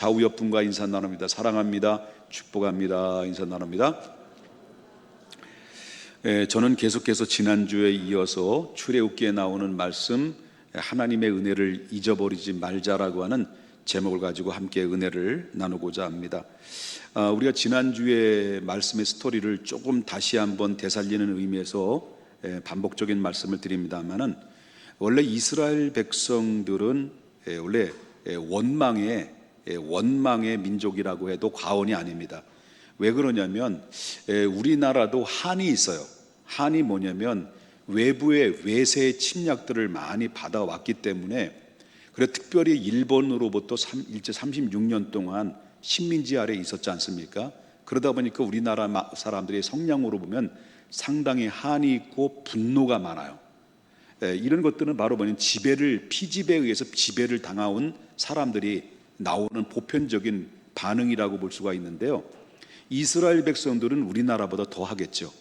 좌우옆분과 인사 나눕니다. 사랑합니다. 축복합니다. 인사 나눕니다. 저는 계속해서 지난주에 이어서 출애굽기에 나오는 말씀, 하나님의 은혜를 잊어버리지 말자라고 하는 제목을 가지고 함께 은혜를 나누고자 합니다. 우리가 지난주에 말씀의 스토리를 조금 다시 한번 되살리는 의미에서 반복적인 말씀을 드립니다만은, 원래 이스라엘 백성들은 원래 원망의 민족이라고 해도 과언이 아닙니다. 왜 그러냐면 우리나라도 한이 있어요. 한이 뭐냐면 외부의 외세의 침략들을 많이 받아왔기 때문에, 그래 특별히 일본으로부터 일제 36년 동안 식민지 아래에 있었지 않습니까? 그러다 보니까 우리나라 사람들의 성향으로 보면 상당히 한이 있고 분노가 많아요. 이런 것들은 바로 뭐냐면 피지배에 의해서 지배를 당해온 사람들이 나오는 보편적인 반응이라고 볼 수가 있는데요. 이스라엘 백성들은 우리나라보다 더 하겠죠.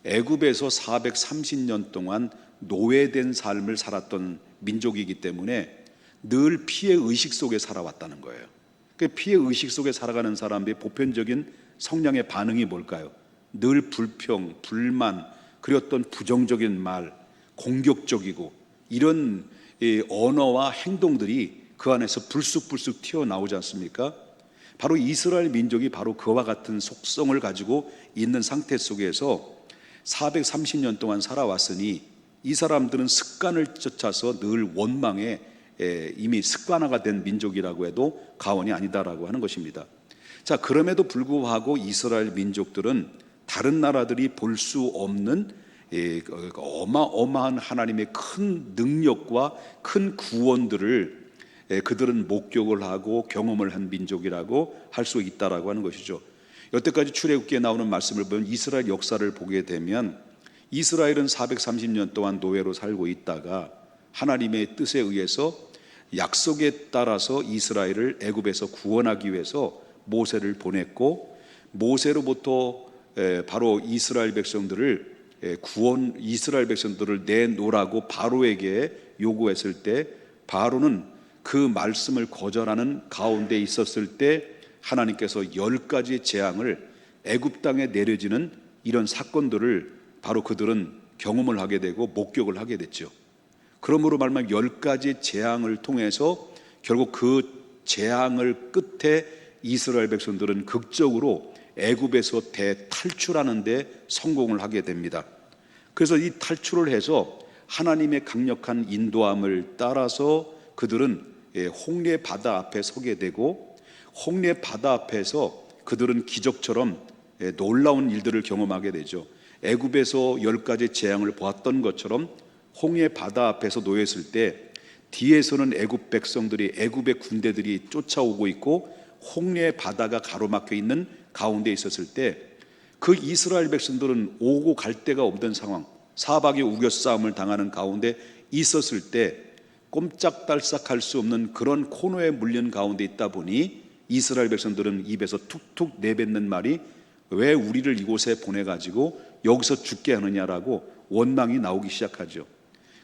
애굽에서 430년 동안 노예된 삶을 살았던 민족이기 때문에 늘 피해 의식 속에 살아왔다는 거예요. 그 피해 의식 속에 살아가는 사람들의 보편적인 성향의 반응이 뭘까요? 늘 불평, 불만, 그리고 어떤 부정적인 말, 공격적이고, 이런 언어와 행동들이 그 안에서 불쑥불쑥 튀어나오지 않습니까? 바로 이스라엘 민족이 바로 그와 같은 속성을 가지고 있는 상태 속에서 430년 동안 살아왔으니, 이 사람들은 습관을 쫓아서 늘 원망에 이미 습관화가 된 민족이라고 해도 과언이 아니다라고 하는 것입니다. 자, 그럼에도 불구하고 이스라엘 민족들은 다른 나라들이 볼 수 없는 어마어마한 하나님의 큰 능력과 큰 구원들을 그들은 목격을 하고 경험을 한 민족이라고 할 수 있다라고 하는 것이죠. 여태까지 출애굽기에 나오는 말씀을 보면 이스라엘 역사를 보게 되면, 이스라엘은 430년 동안 노예로 살고 있다가 하나님의 뜻에 의해서 약속에 따라서 이스라엘을 애굽에서 구원하기 위해서 모세를 보냈고, 모세로부터 바로 이스라엘 백성들을 내놓으라고 바로에게 요구했을 때, 바로는 그 말씀을 거절하는 가운데 있었을 때 하나님께서 10가지의 재앙을 애굽 땅에 내려지는 이런 사건들을 바로 그들은 경험을 하게 되고 목격을 하게 됐죠. 그러므로 말하면 10가지의 재앙을 통해서 결국 그 재앙을 끝에 이스라엘 백성들은 극적으로 애굽에서 대탈출하는 데 성공을 하게 됩니다. 그래서 이 탈출을 해서 하나님의 강력한 인도함을 따라서 그들은 홍해 바다 앞에 서게 되고, 홍해 바다 앞에서 그들은 기적처럼 놀라운 일들을 경험하게 되죠. 애굽에서 10가지 재앙을 보았던 것처럼 홍해 바다 앞에서 놓였을 때 뒤에서는 애굽 백성들이, 애굽의 군대들이 쫓아오고 있고, 홍해 바다가 가로막혀 있는 가운데 있었을 때 그 이스라엘 백성들은 오고 갈 데가 없던 상황, 사박의 우겨싸움을 당하는 가운데 있었을 때 꼼짝달싹할 수 없는 그런 코너에 물린 가운데 있다 보니, 이스라엘 백성들은 입에서 툭툭 내뱉는 말이, 왜 우리를 이곳에 보내가지고 여기서 죽게 하느냐라고 원망이 나오기 시작하죠.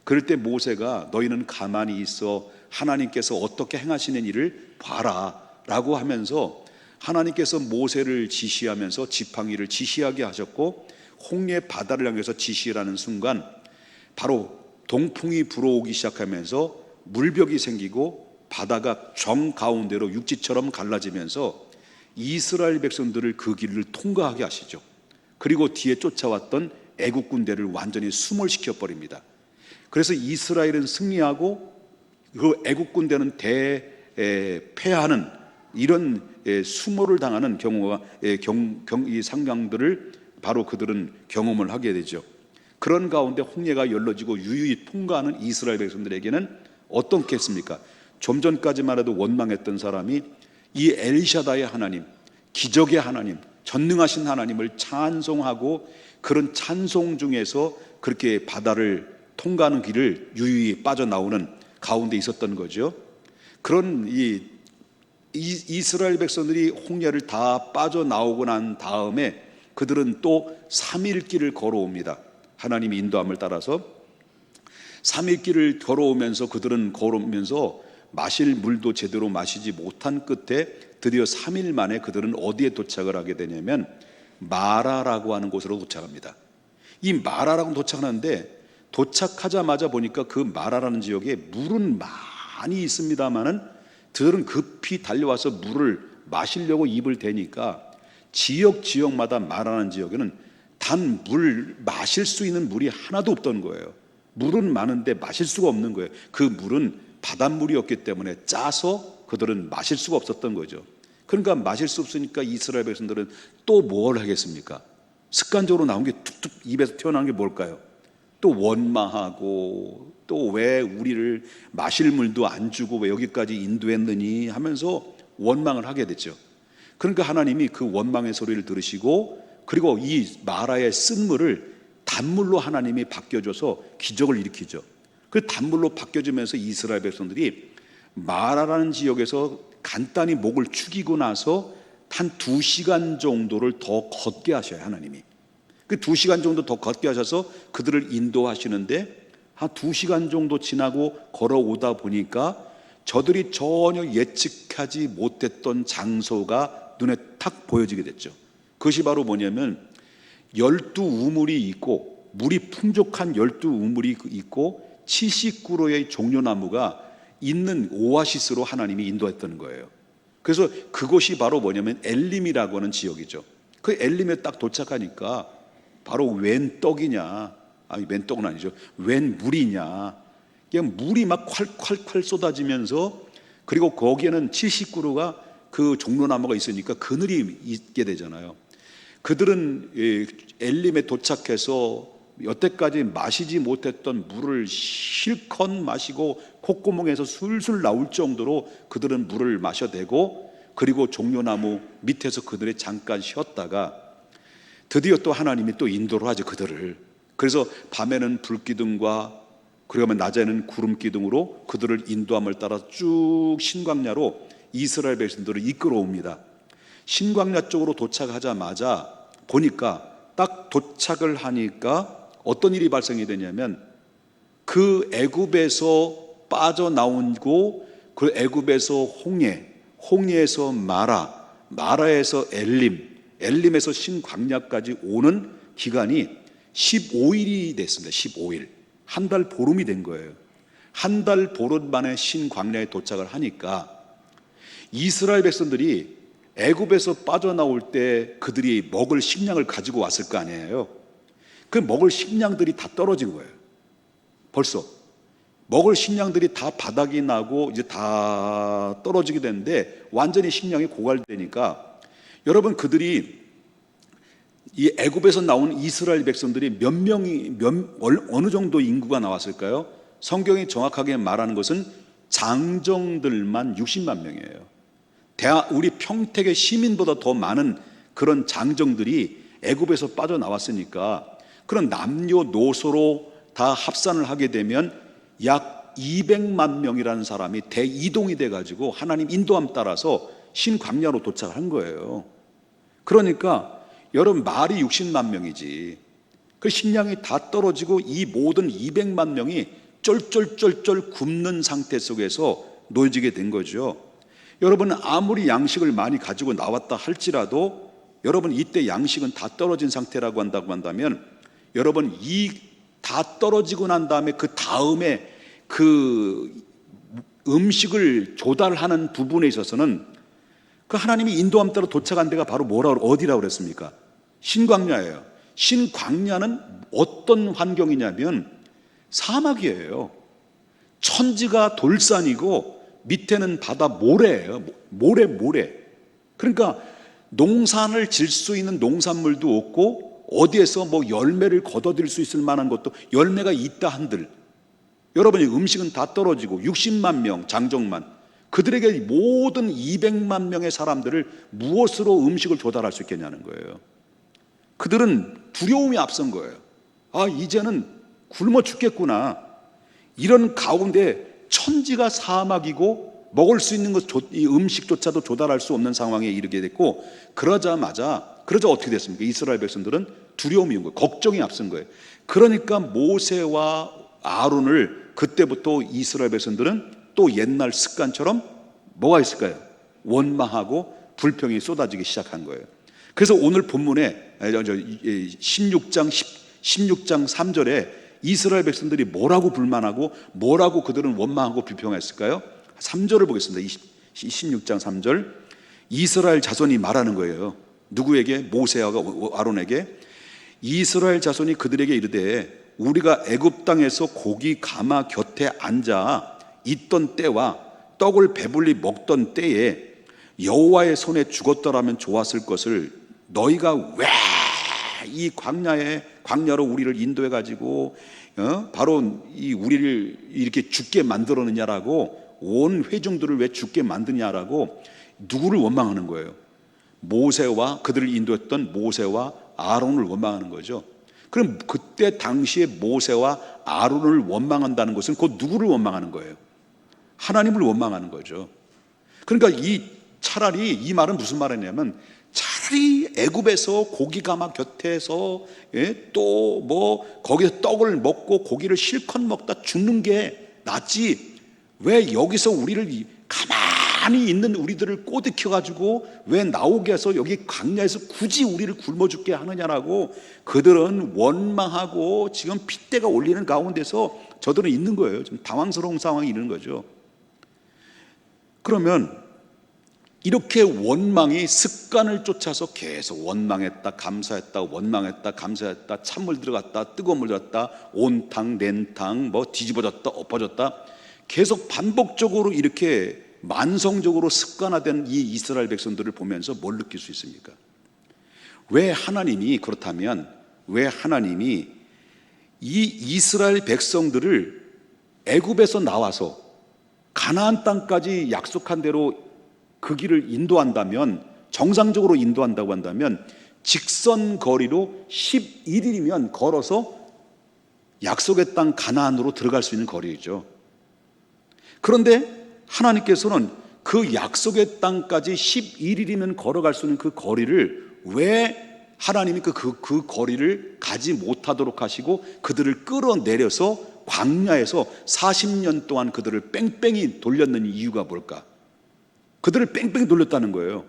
그럴 때 모세가 너희는 가만히 있어 하나님께서 어떻게 행하시는 일을 봐라 라고 하면서, 하나님께서 모세를 지시하면서 지팡이를 지시하게 하셨고, 홍해 바다를 향해서 지시라는 순간 바로 동풍이 불어오기 시작하면서 물벽이 생기고 바다가 정 가운데로 육지처럼 갈라지면서 이스라엘 백성들을 그 길을 통과하게 하시죠. 그리고 뒤에 쫓아왔던 애국 군대를 완전히 수몰시켜 버립니다. 그래서 이스라엘은 승리하고 그 애국 군대는 패하는 이런 수모를 당하는 경우가 이 상황들을 바로 그들은 경험을 하게 되죠. 그런 가운데 홍해가 열려지고 유유히 통과하는 이스라엘 백성들에게는 어떻겠습니까? 좀 전까지만 해도 원망했던 사람이 이 엘샤다의 하나님, 기적의 하나님, 전능하신 하나님을 찬송하고, 그런 찬송 중에서 그렇게 바다를 통과하는 길을 유유히 빠져나오는 가운데 있었던 거죠. 그런 이스라엘 백성들이 홍해를 다 빠져나오고 난 다음에 그들은 또 3일 길을 걸어옵니다. 하나님의 인도함을 따라서 3일 길을 걸어오면서 그들은 걸어오면서 마실 물도 제대로 마시지 못한 끝에 드디어 3일 만에 그들은 어디에 도착을 하게 되냐면 마라라고 하는 곳으로 도착합니다. 이 마라라고 도착하는데 도착하자마자 보니까 그 마라라는 지역에 물은 많이 있습니다마는 그들은 급히 달려와서 물을 마시려고 입을 대니까 지역마다 마라라는 지역에는 단 물 마실 수 있는 물이 하나도 없던 거예요. 물은 많은데 마실 수가 없는 거예요. 그 물은 바닷물이었기 때문에 짜서 그들은 마실 수가 없었던 거죠. 그러니까 마실 수 없으니까 이스라엘 백성들은 또 뭘 하겠습니까? 습관적으로 나온 게 툭툭 입에서 튀어나온 게 뭘까요? 또 원망하고 또 왜 우리를 마실 물도 안 주고 왜 여기까지 인도했느니 하면서 원망을 하게 됐죠. 그러니까 하나님이 그 원망의 소리를 들으시고 그리고 이 마라의 쓴 물을 단물로 하나님이 바뀌어줘서 기적을 일으키죠. 그 단물로 바뀌어지면서 이스라엘 백성들이 마라라는 지역에서 간단히 목을 축이고 나서 한 2시간 정도를 더 걷게 하셔요. 하나님이 그 2시간 정도 더 걷게 하셔서 그들을 인도하시는데 한 2시간 정도 지나고 걸어오다 보니까 저들이 전혀 예측하지 못했던 장소가 눈에 탁 보여지게 됐죠. 그것이 바로 뭐냐면 12우물이 있고 물이 풍족한 12우물이 있고 70그루의 종려나무가 있는 오아시스로 하나님이 인도했던 거예요. 그래서 그곳이 바로 뭐냐면 엘림이라고 하는 지역이죠. 그 엘림에 딱 도착하니까 바로 웬 떡이냐, 아니 웬 떡은 아니죠, 웬 물이냐, 그냥 물이 막 콸콸콸 쏟아지면서 그리고 거기에는 70그루가 그 종려나무가 있으니까 그늘이 있게 되잖아요. 그들은 엘림에 도착해서 여태까지 마시지 못했던 물을 실컷 마시고 콧구멍에서 술술 나올 정도로 그들은 물을 마셔대고 그리고 종려나무 밑에서 그들이 잠깐 쉬었다가 드디어 또 하나님이 또 인도를 하죠. 그들을. 그래서 밤에는 불기둥과 그리고 낮에는 구름기둥으로 그들을 인도함을 따라 쭉 신광야로 이스라엘 백성들을 이끌어옵니다. 신광야 쪽으로 도착하자마자 보니까 딱 도착을 하니까 어떤 일이 발생이 되냐면 그 애굽에서 빠져나오고 그 애굽에서 홍해에서 마라에서 엘림에서 신광야까지 오는 기간이 15일이 됐습니다. 15일. 한 달 보름이 된 거예요. 한 달 보름 만에 신광야에 도착을 하니까 이스라엘 백성들이 애굽에서 빠져나올 때 그들이 먹을 식량을 가지고 왔을 거 아니에요. 그 먹을 식량들이 다 떨어진 거예요. 벌써 먹을 식량들이 다 바닥이 나고 이제 다 떨어지게 되는데 완전히 식량이 고갈되니까 여러분 그들이 이 애굽에서 나온 이스라엘 백성들이 어느 정도 인구가 나왔을까요? 성경이 정확하게 말하는 것은 장정들만 60만 명이에요. 우리 평택의 시민보다 더 많은 그런 장정들이 애굽에서 빠져나왔으니까 그런 남녀노소로 다 합산을 하게 되면 약 200만 명이라는 사람이 대이동이 돼가지고 하나님 인도함 따라서 신광야로 도착한 거예요. 그러니까 여러분 말이 60만 명이지 그 식량이 다 떨어지고 이 모든 200만 명이 쫄쫄쫄쫄 굶는 상태 속에서 놓여지게 된 거죠. 여러분 아무리 양식을 많이 가지고 나왔다 할지라도 여러분 이때 양식은 다 떨어진 상태라고 한다면 여러분 이 다 떨어지고 난 다음에 그 다음에 그 음식을 조달하는 부분에 있어서는 그 하나님이 인도함 따라 도착한 데가 바로 어디라고 그랬습니까? 신광야예요. 신광야는 어떤 환경이냐면 사막이에요. 천지가 돌산이고 밑에는 바다 모래예요. 모래. 그러니까 농산을 질 수 있는 농산물도 없고 어디에서 뭐 열매를 거둬들일 수 있을 만한 것도 열매가 있다 한들 여러분이 음식은 다 떨어지고 60만 명 장정만 그들에게 모든 200만 명의 사람들을 무엇으로 음식을 조달할 수 있겠냐는 거예요. 그들은 두려움이 앞선 거예요. 아 이제는 굶어 죽겠구나. 이런 가운데 천지가 사막이고 먹을 수 있는 이 음식조차도 조달할 수 없는 상황에 이르게 됐고 그러자 어떻게 됐습니까? 이스라엘 백성들은 두려움이 온 거예요. 걱정이 앞선 거예요. 그러니까 모세와 아론을 그때부터 이스라엘 백성들은 또 옛날 습관처럼 뭐가 있을까요? 원망하고 불평이 쏟아지기 시작한 거예요. 그래서 오늘 본문에 16장 3절에 이스라엘 백성들이 뭐라고 불만하고 뭐라고 그들은 원망하고 불평했을까요? 3절을 보겠습니다. 16장 3절. 이스라엘 자손이 말하는 거예요. 누구에게? 모세와 아론에게. 이스라엘 자손이 그들에게 이르되 우리가 애굽 땅에서 고기 가마 곁에 앉아 있던 때와 떡을 배불리 먹던 때에 여호와의 손에 죽었더라면 좋았을 것을 너희가 왜 이 광야로 우리를 인도해 가지고 바로 이 우리를 이렇게 죽게 만들었느냐라고, 온 회중들을 왜 죽게 만드냐라고 누구를 원망하는 거예요? 모세와 그들을 인도했던 모세와 아론을 원망하는 거죠. 그럼 그때 당시에 모세와 아론을 원망한다는 것은 곧 누구를 원망하는 거예요? 하나님을 원망하는 거죠. 그러니까 차라리 이 말은 무슨 말이냐면, 차라리 애굽에서 고기 가마 곁에서 또 뭐 거기서 떡을 먹고 고기를 실컷 먹다 죽는 게 낫지, 왜 여기서 우리를 가만히 있는 우리들을 꼬드겨 가지고 왜 나오게 해서 여기 광야에서 굳이 우리를 굶어 죽게 하느냐라고 그들은 원망하고 지금 핏대가 올리는 가운데서 저들은 있는 거예요. 좀 당황스러운 상황이 있는 거죠. 그러면 이렇게 원망이 습관을 쫓아서 계속 원망했다 감사했다 원망했다 감사했다, 찬물 들어갔다 뜨거운 물 들어갔다, 온탕 냉탕 뭐 뒤집어졌다 엎어졌다, 계속 반복적으로 이렇게 만성적으로 습관화된 이 이스라엘 백성들을 보면서 뭘 느낄 수 있습니까? 왜 하나님이, 그렇다면 왜 하나님이 이 이스라엘 백성들을 애굽에서 나와서 가나안 땅까지 약속한 대로 그 길을 인도한다면, 정상적으로 인도한다고 한다면 직선 거리로 11일이면 걸어서 약속의 땅 가나안으로 들어갈 수 있는 거리죠. 그런데 하나님께서는 그 약속의 땅까지 11일이면 걸어갈 수 있는 그 거리를 왜 하나님이 그 거리를 가지 못하도록 하시고 그들을 끌어내려서 광야에서 40년 동안 그들을 뺑뺑이 돌렸는 이유가 뭘까? 그들을 뺑뺑이 돌렸다는 거예요.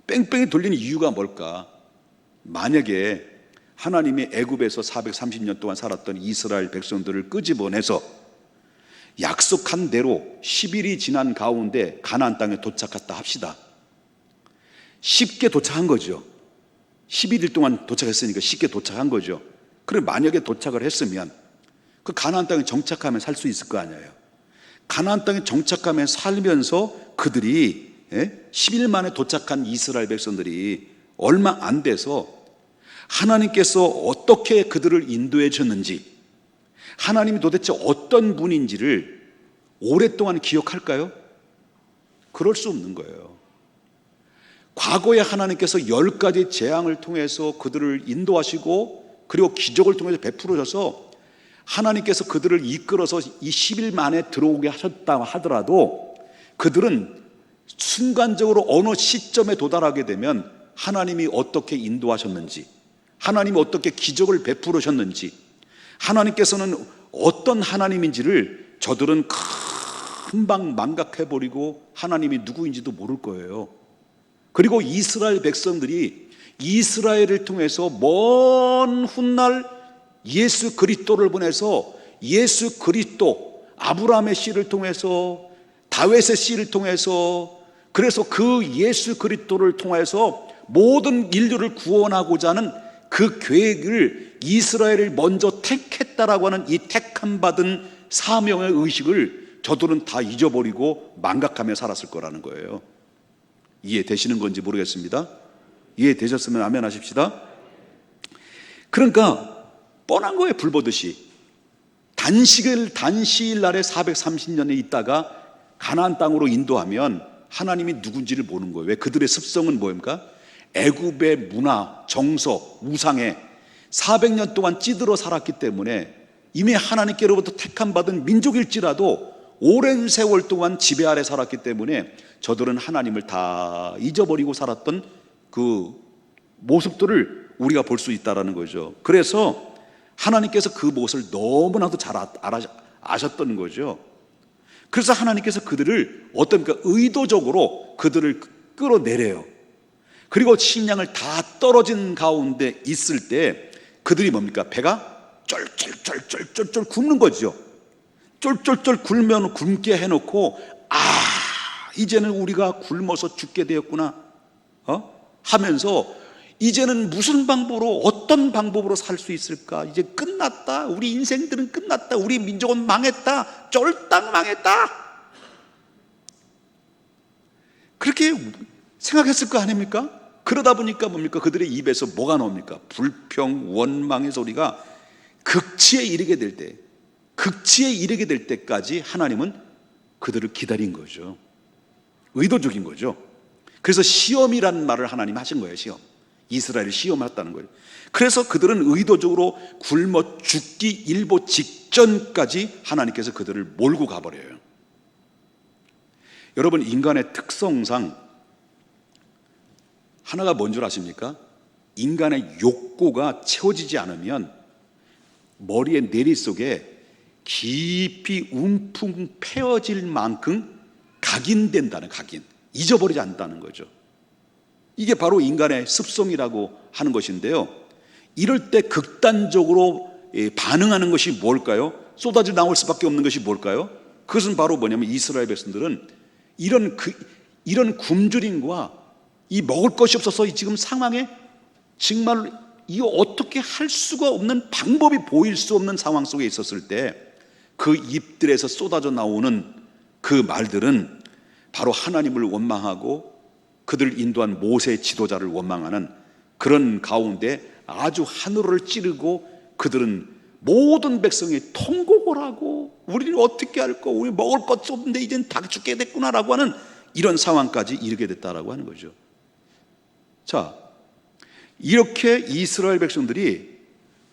뺑뺑이 돌리는 이유가 뭘까? 만약에 하나님이 애굽에서 430년 동안 살았던 이스라엘 백성들을 끄집어내서 약속한 대로 10일이 지난 가운데 가나안 땅에 도착했다 합시다. 쉽게 도착한 거죠. 11일 동안 도착했으니까 쉽게 도착한 거죠. 그래, 만약에 도착을 했으면 그 가나안 땅에 정착하면 살 수 있을 거 아니에요. 가나안 땅에 정착하면 살면서 그들이 10일 만에 도착한 이스라엘 백성들이 얼마 안 돼서 하나님께서 어떻게 그들을 인도해 줬는지, 하나님이 도대체 어떤 분인지를 오랫동안 기억할까요? 그럴 수 없는 거예요. 과거에 하나님께서 10가지 재앙을 통해서 그들을 인도하시고 그리고 기적을 통해서 베풀어줘서 하나님께서 그들을 이끌어서 이 10일 만에 들어오게 하셨다 하더라도 그들은 순간적으로 어느 시점에 도달하게 되면 하나님이 어떻게 인도하셨는지, 하나님이 어떻게 기적을 베풀으셨는지, 하나님께서는 어떤 하나님인지를 저들은 금방 망각해버리고 하나님이 누구인지도 모를 거예요. 그리고 이스라엘 백성들이 이스라엘을 통해서 먼 훗날 예수 그리스도를 보내서 예수 그리스도, 아브라함의 씨를 통해서, 다윗의 씨를 통해서, 그래서 그 예수 그리스도를 통해서 모든 인류를 구원하고자 하는 그 계획을 이스라엘을 먼저 택했다라고 하는 이 택함 받은 사명의 의식을 저들은 다 잊어버리고 망각하며 살았을 거라는 거예요. 이해되시는 건지 모르겠습니다. 이해되셨으면 아멘 하십시다. 그러니까 뻔한 거예요. 불 보듯이 단시일 날에 430년에 있다가 가나안 땅으로 인도하면 하나님이 누군지를 모르는 거예요. 왜? 그들의 습성은 뭡니까? 애굽의 문화, 정서, 우상에 400년 동안 찌들어 살았기 때문에 이미 하나님께로부터 택함받은 민족일지라도 오랜 세월 동안 지배 아래 살았기 때문에 저들은 하나님을 다 잊어버리고 살았던 그 모습들을 우리가 볼 수 있다는 거죠. 그래서 하나님께서 그 모습을 너무나도 잘 아셨던 거죠. 그래서 하나님께서 그들을 어떻습니까? 의도적으로 그들을 끌어내려요. 그리고 식량을 다 떨어진 가운데 있을 때 그들이 뭡니까? 배가 쫄쫄쫄쫄쫄쫄 굶는 거죠. 쫄쫄쫄 굶으면 굶게 해놓고 이제는 우리가 굶어서 죽게 되었구나 하면서 이제는 무슨 방법으로 어떤 방법으로 살 수 있을까? 이제 끝났다. 우리 인생들은 끝났다. 우리 민족은 망했다. 쫄딱 망했다. 그렇게 생각했을 거 아닙니까? 그러다 보니까 뭡니까? 그들의 입에서 뭐가 나옵니까? 불평, 원망의 소리가 극치에 이르게 될 때, 극치에 이르게 될 때까지 하나님은 그들을 기다린 거죠. 의도적인 거죠. 그래서 시험이라는 말을 하나님이 하신 거예요. 시험. 이스라엘을 시험했다는 거예요. 그래서 그들은 의도적으로 굶어 죽기 일보 직전까지 하나님께서 그들을 몰고 가버려요. 여러분, 인간의 특성상 하나가 뭔 줄 아십니까? 인간의 욕구가 채워지지 않으면 머리의 내리 속에 깊이 움푹 패어질 만큼 각인된다는, 각인, 잊어버리지 않는다는 거죠. 이게 바로 인간의 습성이라고 하는 것인데요, 이럴 때 극단적으로 반응하는 것이 뭘까요? 쏟아져 나올 수밖에 없는 것이 뭘까요? 그것은 바로 뭐냐면 이스라엘 백성들은 이런 굶주림과 이 먹을 것이 없어서 지금 상황에 정말 이거 어떻게 할 수가 없는, 방법이 보일 수 없는 상황 속에 있었을 때 그 입들에서 쏟아져 나오는 그 말들은 바로 하나님을 원망하고 그들을 인도한 모세의 지도자를 원망하는 그런 가운데 아주 하늘을 찌르고 그들은 모든 백성이 통곡을 하고 우리는 어떻게 할까, 우리 먹을 것도 없는데 이젠 다 죽게 됐구나라고 하는 이런 상황까지 이르게 됐다라고 하는 거죠. 자, 이렇게 이스라엘 백성들이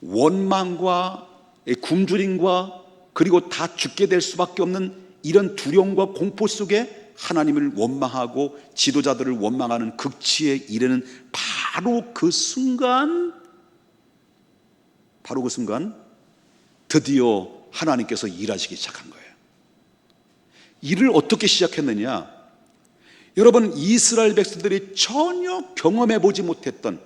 원망과 굶주림과 그리고 다 죽게 될 수밖에 없는 이런 두려움과 공포 속에 하나님을 원망하고 지도자들을 원망하는 극치에 이르는 바로 그 순간 드디어 하나님께서 일하시기 시작한 거예요. 일을 어떻게 시작했느냐? 여러분, 이스라엘 백성들이 전혀 경험해 보지 못했던,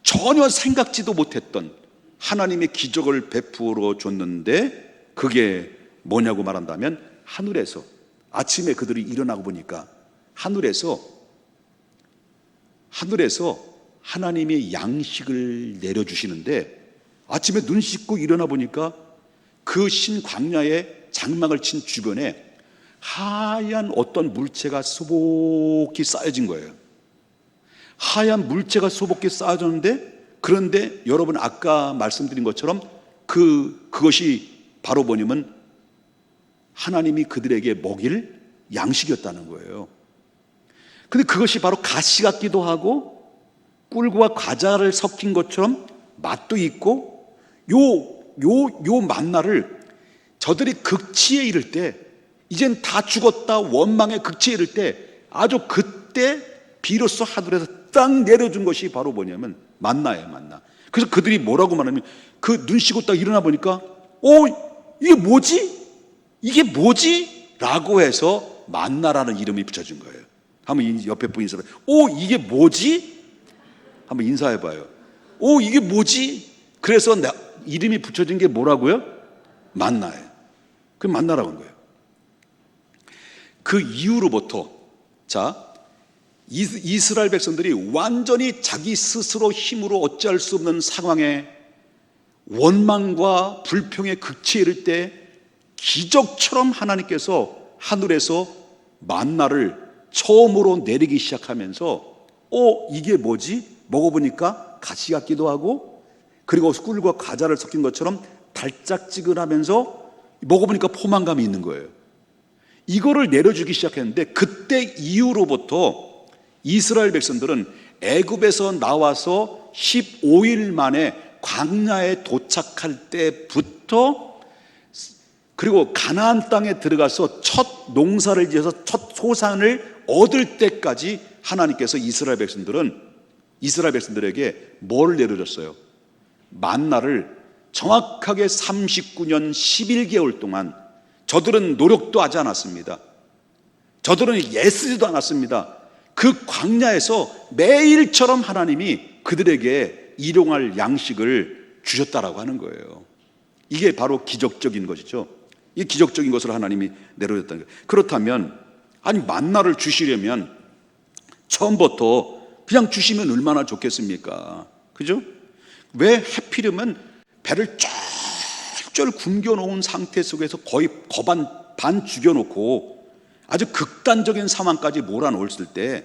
전혀 생각지도 못했던 하나님의 기적을 베풀어 줬는데 그게 뭐냐고 말한다면 하늘에서 아침에 그들이 일어나고 보니까 하늘에서 하나님의 양식을 내려주시는데 아침에 눈 씻고 일어나 보니까 그 신광야에 장막을 친 주변에 하얀 어떤 물체가 소복히 쌓여진 거예요. 하얀 물체가 소복히 쌓여졌는데, 그런데 여러분 아까 말씀드린 것처럼 그것이 바로 뭐냐면 하나님이 그들에게 먹일 양식이었다는 거예요. 근데 그것이 바로 가시 같기도 하고 꿀과 과자를 섞인 것처럼 맛도 있고, 요 만나를 저들이 극치에 이를 때, 이젠 다 죽었다 원망의 극치에 이를 때, 아주 그때 비로소 하늘에서 딱 내려준 것이 바로 뭐냐면 만나예요, 만나. 그래서 그들이 뭐라고 말하면, 그 눈 씻고 딱 일어나 보니까 이게 뭐지? 이게 뭐지? 라고 해서 만나라는 이름이 붙여진 거예요. 한번 옆에 분 인사해. 이게 뭐지? 한번 인사해봐요. 이게 뭐지? 그래서 이름이 붙여진 게 뭐라고요? 만나예요. 그 만나라고 한 거예요. 그 이후로부터 이스라엘 백성들이 완전히 자기 스스로 힘으로 어찌할 수 없는 상황에 원망과 불평의 극치에 이를 때 기적처럼 하나님께서 하늘에서 만나를 처음으로 내리기 시작하면서 이게 뭐지? 먹어보니까 가시 같기도 하고 그리고 꿀과 과자를 섞인 것처럼 달짝지근하면서 먹어보니까 포만감이 있는 거예요. 이거를 내려주기 시작했는데, 그때 이후로부터 이스라엘 백성들은 애굽에서 나와서 15일 만에 광야에 도착할 때부터, 그리고 가나안 땅에 들어가서 첫 농사를 지어서 첫 소산을 얻을 때까지 하나님께서 이스라엘 백성들에게 뭘 내려줬어요? 만나를 정확하게 39년 11개월 동안 저들은 노력도 하지 않았습니다. 저들은 애쓰지도 않았습니다. 그 광야에서 매일처럼 하나님이 그들에게 일용할 양식을 주셨다라고 하는 거예요. 이게 바로 기적적인 것이죠. 이 기적적인 것을 하나님이 내려줬다는 거예요. 그렇다면 아니 만나를 주시려면 처음부터 그냥 주시면 얼마나 좋겠습니까? 그죠? 왜 하필이면 배를 쫄쫄 굶겨놓은 상태 속에서 거의 반 죽여놓고 아주 극단적인 상황까지 몰아넣었을 때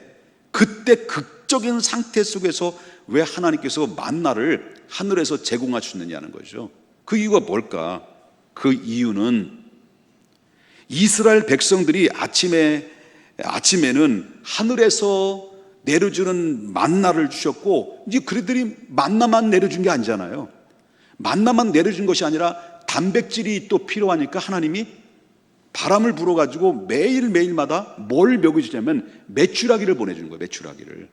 그때 극적인 상태 속에서 왜 하나님께서 만나를 하늘에서 제공하셨느냐는 거죠. 그 이유가 뭘까? 그 이유는 이스라엘 백성들이 아침에는 하늘에서 내려주는 만나를 주셨고, 이제 그들이 만나만 내려준 게 아니잖아요. 만나만 내려준 것이 아니라 단백질이 또 필요하니까 하나님이 바람을 불어가지고 매일매일마다 뭘 먹여주냐면 메추라기를 보내주는 거예요. 메추라기를.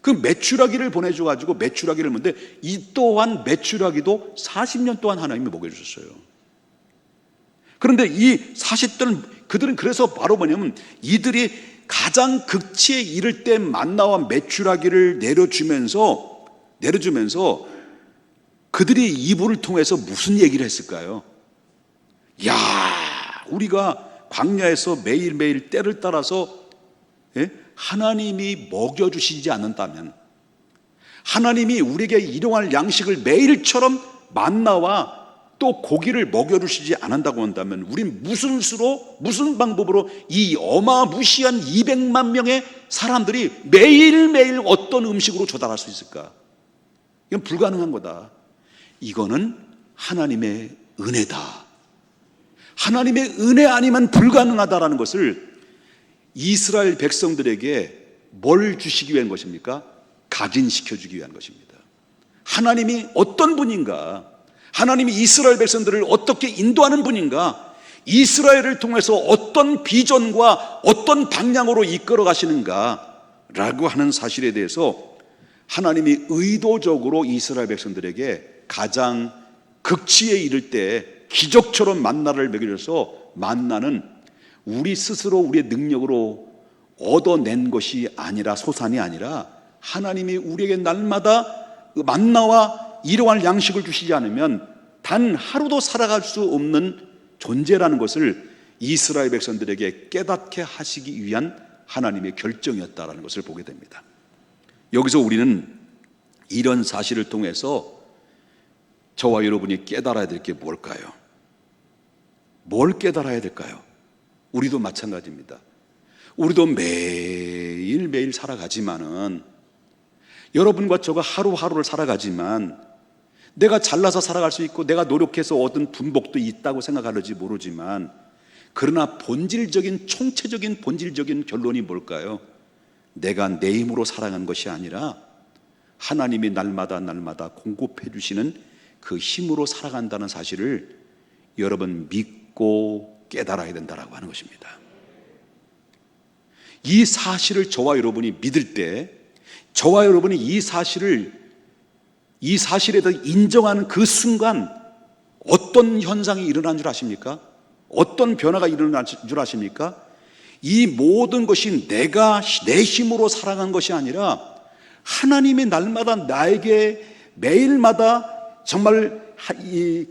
그 메추라기를 보내줘가지고 메추라기를 먹는데 이 또한 메추라기도 40년 동안 하나님이 먹여주셨어요. 그런데 이 40년 그들은 그래서 바로 뭐냐면 이들이 가장 극치에 이를 때 만나와 메추라기를 내려주면서 그들이 이불을 통해서 무슨 얘기를 했을까요? 야, 우리가 광야에서 매일매일 때를 따라서 하나님이 먹여주시지 않는다면, 하나님이 우리에게 일용할 양식을 매일처럼 만나와 또 고기를 먹여주시지 않는다고 한다면 우린 무슨 방법으로 이 어마무시한 200만 명의 사람들이 매일매일 어떤 음식으로 조달할 수 있을까? 이건 불가능한 거다. 이거는 하나님의 은혜다. 하나님의 은혜 아니면 불가능하다라는 것을 이스라엘 백성들에게 뭘 주시기 위한 것입니까? 각인시켜주기 위한 것입니다. 하나님이 어떤 분인가? 하나님이 이스라엘 백성들을 어떻게 인도하는 분인가? 이스라엘을 통해서 어떤 비전과 어떤 방향으로 이끌어 가시는가? 라고 하는 사실에 대해서 하나님이 의도적으로 이스라엘 백성들에게 가장 극치에 이를 때 기적처럼 만나를 먹여줘서 만나는 우리 스스로 우리의 능력으로 얻어낸 것이 아니라, 소산이 아니라 하나님이 우리에게 날마다 만나와 일용할 양식을 주시지 않으면 단 하루도 살아갈 수 없는 존재라는 것을 이스라엘 백성들에게 깨닫게 하시기 위한 하나님의 결정이었다라는 것을 보게 됩니다. 여기서 우리는 이런 사실을 통해서 저와 여러분이 깨달아야 될 게 뭘까요? 뭘 깨달아야 될까요? 우리도 마찬가지입니다. 우리도 매일매일 살아가지만은, 여러분과 저가 하루하루를 살아가지만 내가 잘나서 살아갈 수 있고 내가 노력해서 얻은 분복도 있다고 생각할지 모르지만, 그러나 총체적인 본질적인 결론이 뭘까요? 내가 내 힘으로 살아간 것이 아니라 하나님이 날마다 공급해 주시는 그 힘으로 살아간다는 사실을 여러분 믿고 깨달아야 된다라고 하는 것입니다. 이 사실을 저와 여러분이 믿을 때, 저와 여러분이 이 사실에 대해 인정하는 그 순간 어떤 현상이 일어난 줄 아십니까? 어떤 변화가 일어난 줄 아십니까? 이 모든 것이 내 힘으로 살아간 것이 아니라 하나님이 날마다 나에게 매일마다 정말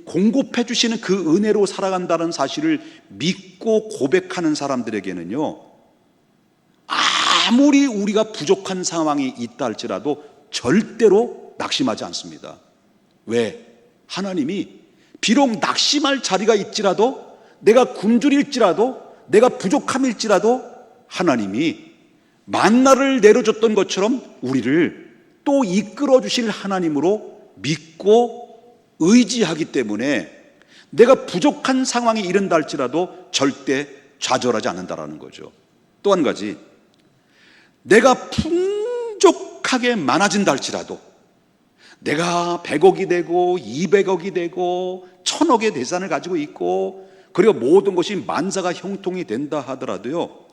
공급해 주시는 그 은혜로 살아간다는 사실을 믿고 고백하는 사람들에게는요, 아무리 우리가 부족한 상황이 있다 할지라도 절대로 낙심하지 않습니다. 왜? 하나님이 비록 낙심할 자리가 있지라도, 내가 굶주릴지라도, 내가 부족함일지라도 하나님이 만나를 내려줬던 것처럼 우리를 또 이끌어 주실 하나님으로 믿고 의지하기 때문에 내가 부족한 상황이 이른다 할지라도 절대 좌절하지 않는다라는 거죠. 또 한 가지, 내가 풍족하게 많아진다 할지라도, 내가 100억이 되고 200억이 되고 1000억의 재산을 가지고 있고 그리고 모든 것이 만사가 형통이 된다 하더라도요,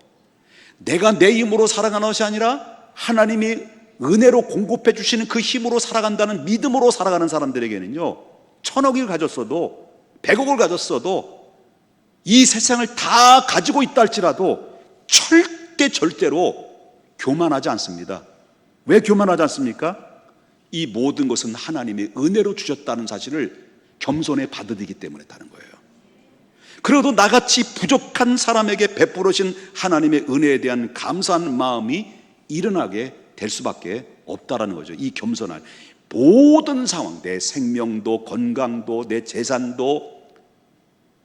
내가 내 힘으로 살아가는 것이 아니라 하나님이 은혜로 공급해 주시는 그 힘으로 살아간다는 믿음으로 살아가는 사람들에게는요, 1000억을 가졌어도 100억을 가졌어도 이 세상을 다 가지고 있다 할지라도 절대로 교만하지 않습니다. 왜 교만하지 않습니까? 이 모든 것은 하나님의 은혜로 주셨다는 사실을 겸손에 받아들이기 때문에 다른 거예요. 그래도 나같이 부족한 사람에게 베풀으신 하나님의 은혜에 대한 감사한 마음이 일어나게 될 수밖에 없다라는 거죠. 이 겸손한 모든 상황, 내 생명도 건강도 내 재산도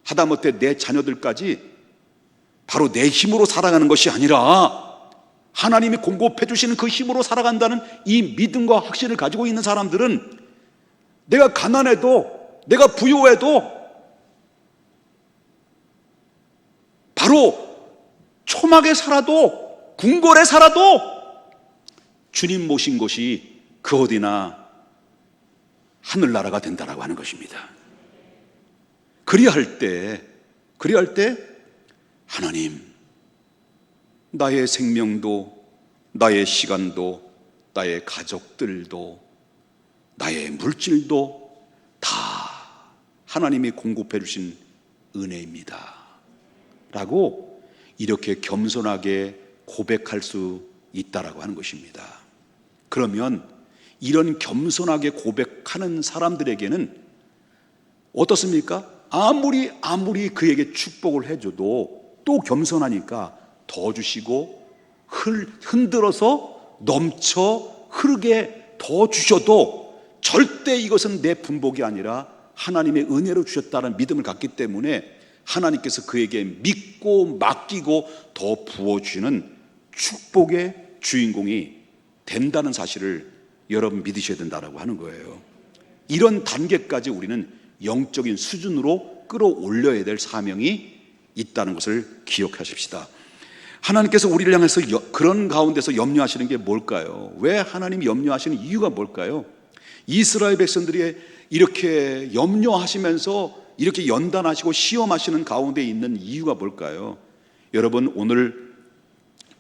하다못해 내 자녀들까지 바로 내 힘으로 살아가는 것이 아니라 하나님이 공급해 주시는 그 힘으로 살아간다는 이 믿음과 확신을 가지고 있는 사람들은 내가 가난해도 내가 부유해도 바로 초막에 살아도 궁궐에 살아도 주님 모신 곳이 그 어디나 하늘나라가 된다라고 하는 것입니다. 그리할 때 하나님, 나의 생명도 나의 시간도 나의 가족들도 나의 물질도 다 하나님이 공급해 주신 은혜입니다 라고 이렇게 겸손하게 고백할 수 있다라고 하는 것입니다. 그러면 이런 겸손하게 고백하는 사람들에게는 어떻습니까? 아무리 그에게 축복을 해줘도 또 겸손하니까 더 주시고 흔들어서 넘쳐 흐르게 더 주셔도 절대 이것은 내 분복이 아니라 하나님의 은혜로 주셨다는 믿음을 갖기 때문에 하나님께서 그에게 믿고 맡기고 더 부어주시는 축복의 주인공이 된다는 사실을 여러분 믿으셔야 된다고 하는 거예요. 이런 단계까지 우리는 영적인 수준으로 끌어올려야 될 사명이 있다는 것을 기억하십시다. 하나님께서 우리를 향해서 그런 가운데서 염려하시는 게 뭘까요? 왜 하나님이 염려하시는 이유가 뭘까요? 이스라엘 백성들이 이렇게 염려하시면서 이렇게 연단하시고 시험하시는 가운데 있는 이유가 뭘까요? 여러분, 오늘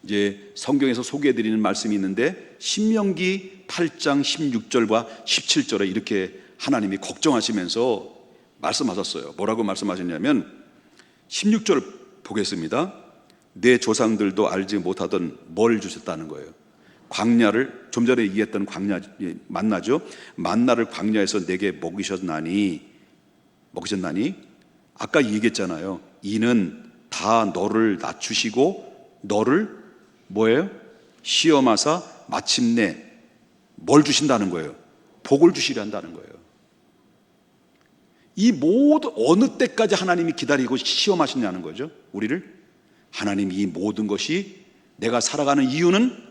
이제 성경에서 소개해드리는 말씀이 있는데 신명기 8장 16절과 17절에 이렇게 하나님이 걱정하시면서 말씀하셨어요. 뭐라고 말씀하셨냐면 16절 보겠습니다. 내 조상들도 알지 못하던 뭘 주셨다는 거예요. 광야를, 좀 전에 얘기했던 광야 만나죠. 만나를 광야에서 내게 먹이셨나니 아까 얘기했잖아요. 이는 다 너를 낮추시고 너를 뭐예요? 시험하사 마침내 뭘 주신다는 거예요? 복을 주시려 한다는 거예요. 이 모든 어느 때까지 하나님이 기다리고 시험하시냐는 거죠. 우리를 하나님 이 모든 것이 내가 살아가는 이유는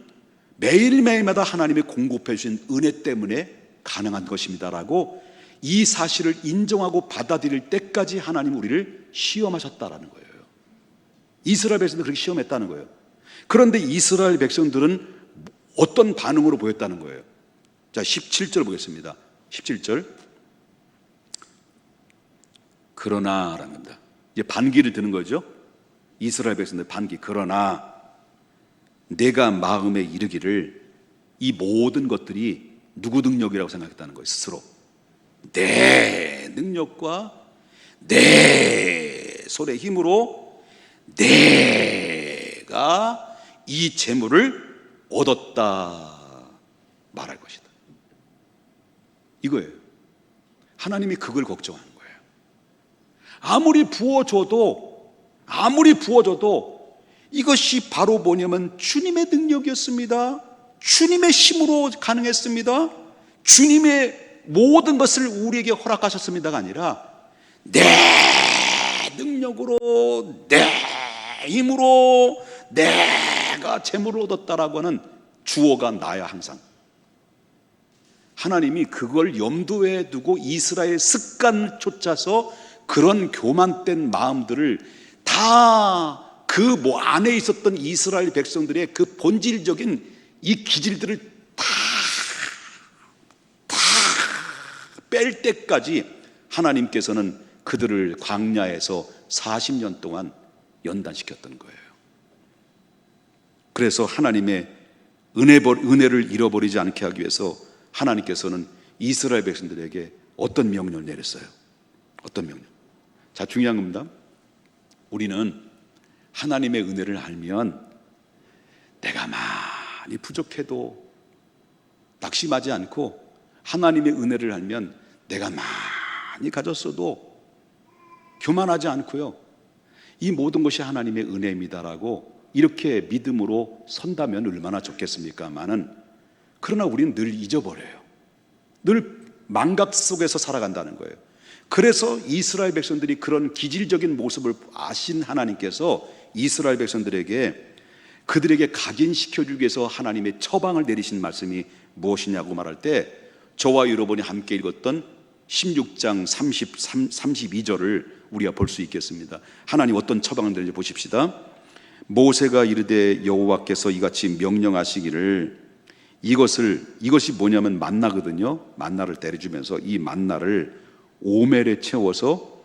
매일매일마다 하나님이 공급해 주신 은혜 때문에 가능한 것입니다라고 이 사실을 인정하고 받아들일 때까지 하나님 우리를 시험하셨다라는 거예요. 이스라엘 백성들 그렇게 시험했다는 거예요. 그런데 이스라엘 백성들은 어떤 반응으로 보였다는 거예요? 자, 17절 보겠습니다. 17절. 그러나라는 겁니다. 이제 반기를 드는 거죠. 이스라엘 백성들 반기. 그러나 내가 마음에 이르기를 이 모든 것들이 누구 능력이라고 생각했다는 거예요. 스스로 내 능력과 내 손의 힘으로 내가 이 재물을 얻었다 말할 것이다. 이거예요. 하나님이 그걸 걱정하는 거예요. 아무리 부어줘도 이것이 바로 뭐냐면 주님의 능력이었습니다. 주님의 힘으로 가능했습니다. 주님의 모든 것을 우리에게 허락하셨습니다가 아니라 내 능력으로 내 힘으로 내가 재물을 얻었다라고 하는 주어가 나야. 항상 하나님이 그걸 염두에 두고 이스라엘 습관을 쫓아서 그런 교만된 마음들을 다 그 안에 있었던 이스라엘 백성들의 그 본질적인 이 기질들을 다 뺄 때까지 하나님께서는 그들을 광야에서 40년 동안 연단시켰던 거예요. 그래서 하나님의 은혜를 잃어버리지 않게 하기 위해서 하나님께서는 이스라엘 백성들에게 어떤 명령을 내렸어요? 어떤 명령? 자, 중요한 겁니다. 우리는 하나님의 은혜를 알면 내가 많이 부족해도 낙심하지 않고, 하나님의 은혜를 알면 내가 많이 가졌어도 교만하지 않고요, 이 모든 것이 하나님의 은혜입니다라고 이렇게 믿음으로 선다면 얼마나 좋겠습니까마는, 그러나 우리는 늘 잊어버려요. 늘 망각 속에서 살아간다는 거예요. 그래서 이스라엘 백성들이 그런 기질적인 모습을 아신 하나님께서 이스라엘 백성들에게, 그들에게 각인시켜주기 위해서 하나님의 처방을 내리신 말씀이 무엇이냐고 말할 때, 저와 여러분이 함께 읽었던 16장 32절을 우리가 볼 수 있겠습니다. 하나님 어떤 처방을 내리는지 보십시다. 모세가 이르되 여호와께서 이같이 명령하시기를, 이것이 뭐냐면 만나거든요. 만나를 내려주면서 이 만나를 오멜에 채워서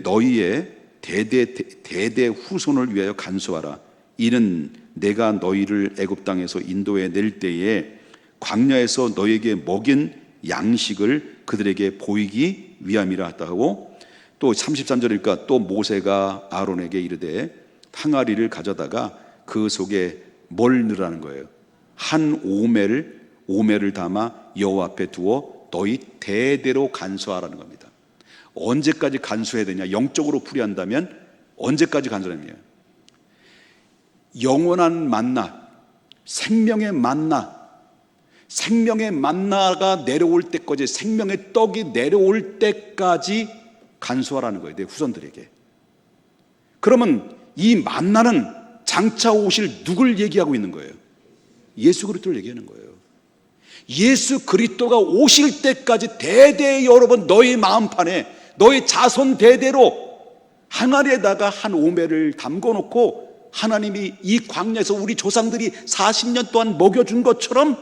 너희의 대대 후손을 위하여 간수하라. 이는 내가 너희를 애굽 땅에서 인도해 낼 때에 광야에서 너희에게 먹인 양식을 그들에게 보이기 위함이라 하고, 또 33절이니까 또 모세가 아론에게 이르되 항아리를 가져다가 그 속에 뭘 넣으라는 거예요. 한 오멜을 담아 여호와 앞에 두어 너희 대대로 간수하라는 겁니다. 언제까지 간수해야 되냐? 영적으로 풀이한다면 언제까지 간수하느냐? 영원한 만나, 생명의 만나가 내려올 때까지, 생명의 떡이 내려올 때까지 간수하라는 거예요, 내 후손들에게. 그러면 이 만나는 장차 오실 누굴 얘기하고 있는 거예요? 예수 그리스도를 얘기하는 거예요. 예수 그리스도가 오실 때까지 대대 여러분 너희 마음판에, 너희 자손 대대로 항아리에다가 한 오멜을 담궈 놓고, 하나님이 이 광야에서 우리 조상들이 40년 동안 먹여준 것처럼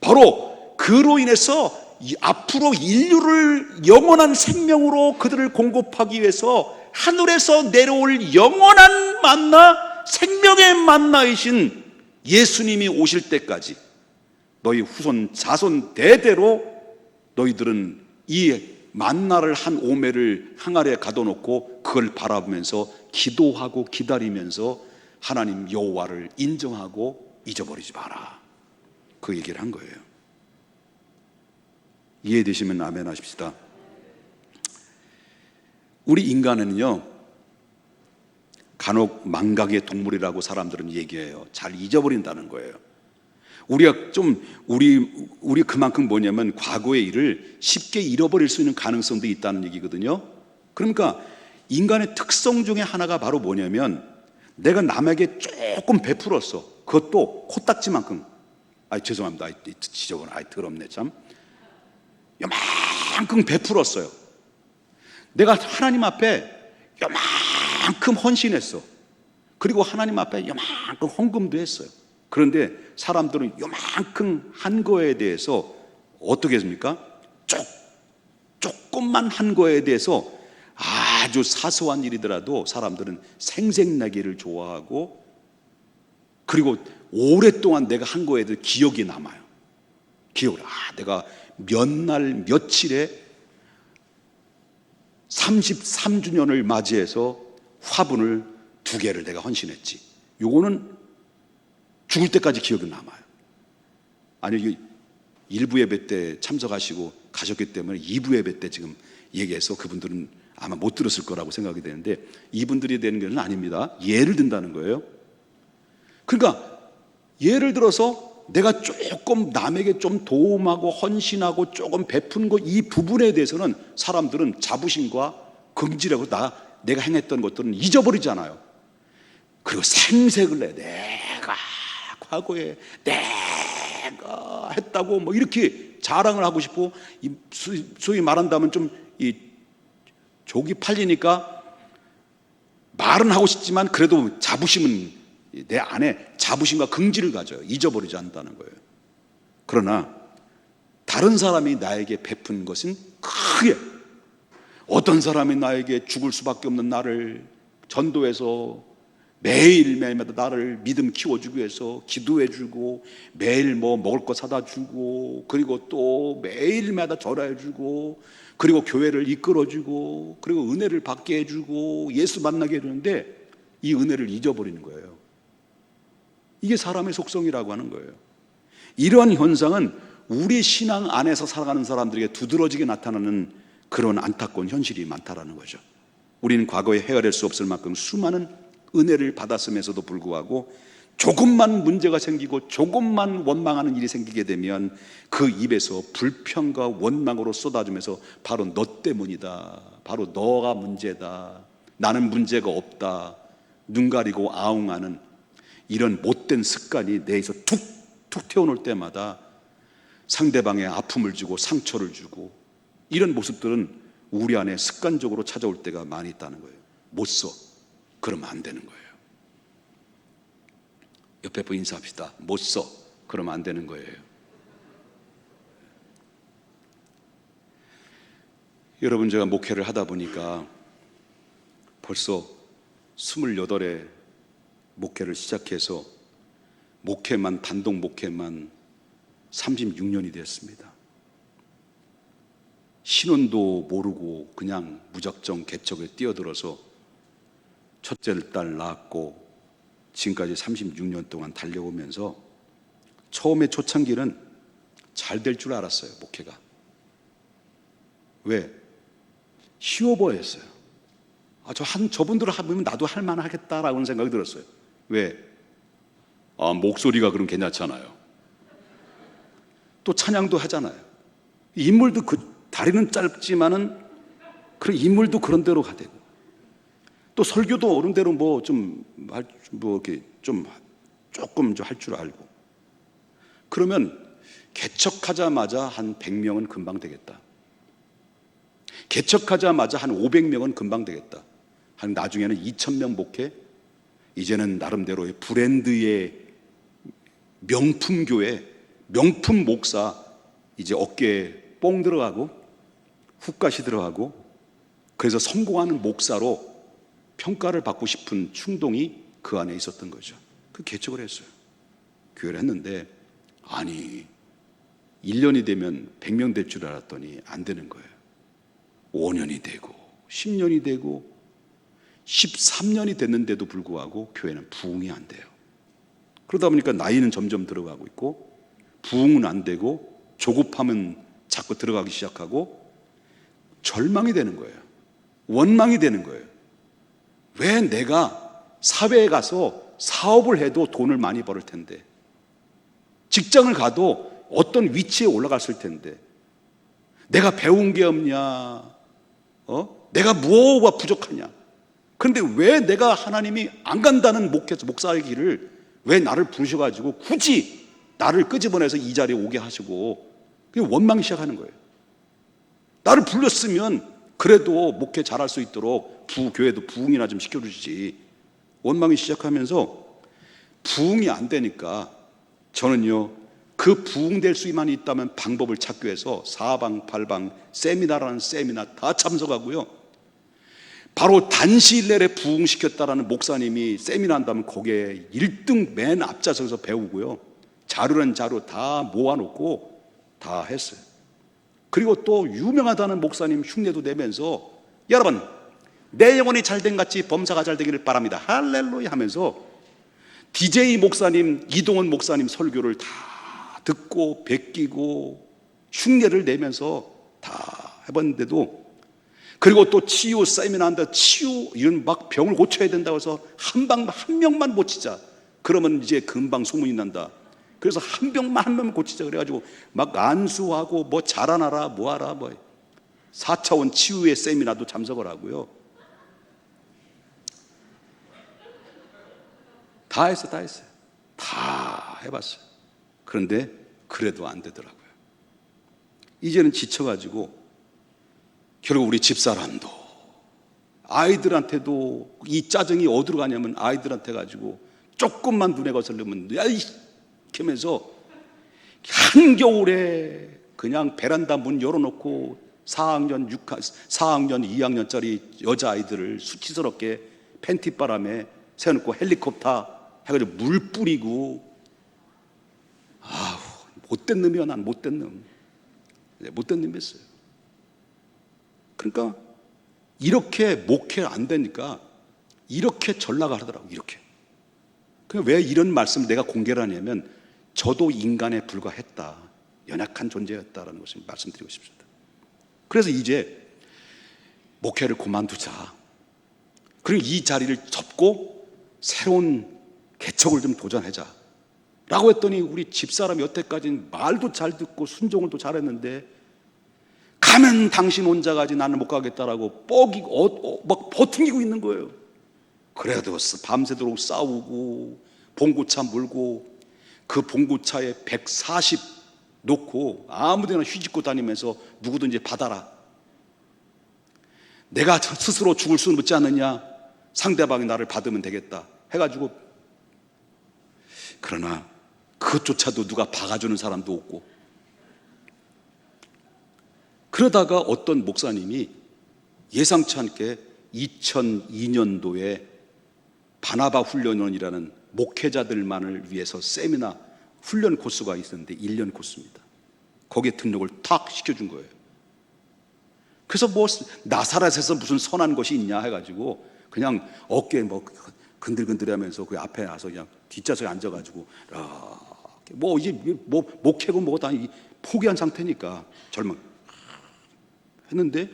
바로 그로 인해서 앞으로 인류를 영원한 생명으로 그들을 공급하기 위해서 하늘에서 내려올 영원한 만나, 생명의 만나이신 예수님이 오실 때까지 너희 후손 자손 대대로 너희들은 이 만나를 한 오멜을 항아리에 가둬놓고 그걸 바라보면서 기도하고 기다리면서 하나님 여호와를 인정하고 잊어버리지 마라, 그 얘기를 한 거예요. 이해되시면 아멘 하십시다. 우리 인간은요, 간혹 망각의 동물이라고 사람들은 얘기해요. 잘 잊어버린다는 거예요. 우리가 좀 우리 그만큼 뭐냐면 과거의 일을 쉽게 잃어버릴 수 있는 가능성도 있다는 얘기거든요. 그러니까 인간의 특성 중에 하나가 바로 뭐냐면, 내가 남에게 조금 베풀었어. 그것도 코딱지만큼. 죄송합니다. 지저분해. 더럽네 참. 요만큼 베풀었어요. 내가 하나님 앞에 요만큼 헌신했어. 그리고 하나님 앞에 요만큼 헌금도 했어요. 그런데 사람들은 요만큼 한 거에 대해서 어떻게 했습니까? 조금만 한 거에 대해서 아주 사소한 일이더라도 사람들은 생색내기를 좋아하고, 그리고 오랫동안 내가 한 거에 대해 기억이 남아요. 내가 몇 날 며칠에 33주년을 맞이해서 화분을 2개를 내가 헌신했지. 요거는 죽을 때까지 기억이 남아요. 아니, 1부 예배 때 참석하시고 가셨기 때문에 2부 예배 때 지금 얘기해서 그분들은 아마 못 들었을 거라고 생각이 되는데, 이분들이 되는 것은 아닙니다. 예를 든다는 거예요. 그러니까 예를 들어서 내가 조금 남에게 좀 도움하고 헌신하고 조금 베푼 것, 이 부분에 대해서는 사람들은 자부심과 긍지라고 내가 행했던 것들은 잊어버리잖아요. 그리고 생색을 내. 내가 과거에 내가 했다고 뭐 이렇게 자랑을 하고 싶고, 소위 말한다면 좀 족이 팔리니까 말은 하고 싶지만 그래도 자부심은, 내 안에 자부심과 긍지를 가져요. 잊어버리지 않는다는 거예요. 그러나 다른 사람이 나에게 베푼 것은 크게, 어떤 사람이 나에게 죽을 수밖에 없는 나를 전도해서 매일매일마다 나를 믿음 키워주기 위해서 기도해주고, 매일 뭐 먹을 거 사다 주고, 그리고 또 매일마다 절해주고, 그리고 교회를 이끌어주고, 그리고 은혜를 받게 해주고, 예수 만나게 해주는데 이 은혜를 잊어버리는 거예요. 이게 사람의 속성이라고 하는 거예요. 이러한 현상은 우리 신앙 안에서 살아가는 사람들에게 두드러지게 나타나는 그런 안타까운 현실이 많다라는 거죠. 우리는 과거에 헤아릴 수 없을 만큼 수많은 은혜를 받았음에서도 불구하고 조금만 문제가 생기고 조금만 원망하는 일이 생기게 되면 그 입에서 불평과 원망으로 쏟아지면서 바로 너 때문이다, 바로 너가 문제다, 나는 문제가 없다, 눈 가리고 아웅하는 이런 못된 습관이 내에서 툭툭 튀어나올 때마다 상대방의 아픔을 주고 상처를 주고, 이런 모습들은 우리 안에 습관적으로 찾아올 때가 많이 있다는 거예요. 못 써. 그러면 안 되는 거예요. 옆에 분 인사합시다. 못 써. 그러면 안 되는 거예요. 여러분, 제가 목회를 하다 보니까 벌써 28에 목회를 시작해서 목회만, 단독 목회만 36년이 되었습니다. 신혼도 모르고 그냥 무작정 개척에 뛰어들어서 첫째 딸 낳았고 지금까지 36년 동안 달려오면서 처음에 초창기는 잘 될 줄 알았어요. 목회가. 왜? 쉬워 보였어요. 저분들 하면 나도 할 만하겠다라고 생각이 들었어요. 왜? 목소리가 그럼 괜찮잖아요. 또 찬양도 하잖아요. 인물도 다리는 짧지만은 그런 인물도 그런 대로 가되고, 또 설교도 어른 대로 이렇게 조금 할 줄 알고. 그러면 개척하자마자 한 100명은 금방 되겠다. 개척하자마자 한 500명은 금방 되겠다. 한 나중에는 2000명 목회, 이제는 나름대로의 브랜드의 명품 교회, 명품 목사, 이제 어깨에 뽕 들어가고 훅가시 들어가고, 그래서 성공하는 목사로 평가를 받고 싶은 충동이 그 안에 있었던 거죠. 그 개척을 했어요. 교회를 했는데, 아니 1년이 되면 100명 될 줄 알았더니 안 되는 거예요. 5년이 되고 10년이 되고 13년이 됐는데도 불구하고 교회는 부흥이 안 돼요. 그러다 보니까 나이는 점점 들어가고 있고 부흥은 안 되고 조급함은 자꾸 들어가기 시작하고 절망이 되는 거예요. 원망이 되는 거예요. 왜 내가 사회에 가서 사업을 해도 돈을 많이 벌을 텐데, 직장을 가도 어떤 위치에 올라갔을 텐데, 내가 배운 게 없냐? 내가 뭐가 부족하냐? 그런데 왜 내가 하나님이 안 간다는 목사의 길을 왜 나를 부르셔가지고 굳이 나를 끄집어내서 이 자리에 오게 하시고, 그냥 원망이 시작하는 거예요. 나를 불렀으면 그래도 목회 잘할 수 있도록 교회도 부흥이나 좀 시켜주시지. 원망이 시작하면서 부흥이 안 되니까 저는요, 그 부흥될 수만 있다면 방법을 찾기 위해서 사방팔방 세미나라는 세미나 다 참석하고요, 바로 단시일 내에 부흥시켰다라는 목사님이 세미나 한다면 거기에 1등 맨 앞좌석에서 배우고요, 자료는 자료 다 모아놓고 다 했어요. 그리고 또 유명하다는 목사님 흉내도 내면서, 여러분 내 영혼이 잘된 같이 범사가 잘되기를 바랍니다, 할렐루야 하면서 DJ 목사님, 이동원 목사님 설교를 다 듣고 베끼고 흉내를 내면서 다 해봤는데도, 그리고 또 치유 세미나 한다, 치유 이런 막 병을 고쳐야 된다고 해서 한 명만 고치자, 그러면 이제 금방 소문이 난다. 그래서 한 명만 고치자 그래가지고 막 안수하고 뭐 자라나라 뭐하라, 4차원 치유의 세미나도 참석을 하고요, 다 했어요. 다 해봤어요. 그런데 그래도 안 되더라고요. 이제는 지쳐가지고 결국 우리 집사람도 아이들한테도 이 짜증이 어디로 가냐면, 아이들한테 가지고 조금만 눈에 거슬리면 야이 하면서 한겨울에 그냥 베란다 문 열어놓고 4학년 2학년짜리 여자아이들을 수치스럽게 팬티바람에 세워놓고 헬리콥터 해가지고 물 뿌리고. 아우, 못된 놈이야. 난 못된 놈. 못된 놈이었어요. 그러니까 이렇게 목회 안 되니까 이렇게 전락을 하더라고요. 이렇게. 왜 이런 말씀을 내가 공개를 하냐면, 저도 인간에 불과했다, 연약한 존재였다라는 것을 말씀드리고 싶습니다. 그래서 이제 목회를 그만두자, 그리고 이 자리를 접고 새로운 개척을 좀 도전하자 라고 했더니, 우리 집사람이 여태까지는 말도 잘 듣고 순종을 또 잘했는데, 가면 당신 혼자 가지 나는 못 가겠다라고 막 버팅기고 있는 거예요. 그래도 밤새도록 싸우고 봉고차 물고, 그 봉고차에 140 놓고 아무데나 휘짓고 다니면서 누구든지 받아라, 내가 스스로 죽을 수는 없지 않느냐, 상대방이 나를 받으면 되겠다 해가지고. 그러나 그것조차도 누가 박아주는 사람도 없고. 그러다가 어떤 목사님이 예상치 않게 2002년도에 바나바 훈련원이라는 목회자들만을 위해서 세미나 훈련 코스가 있었는데, 1년 코스입니다. 거기에 등록을 탁 시켜준 거예요. 그래서 뭐 나사렛에서 무슨 선한 것이 있냐 해가지고 그냥 어깨에 뭐 근들근들하면서 그 앞에 나서 그냥 뒷좌석에 앉아가지고 뭐 이제 뭐 목회고 뭐고 다 포기한 상태니까 절망 했는데,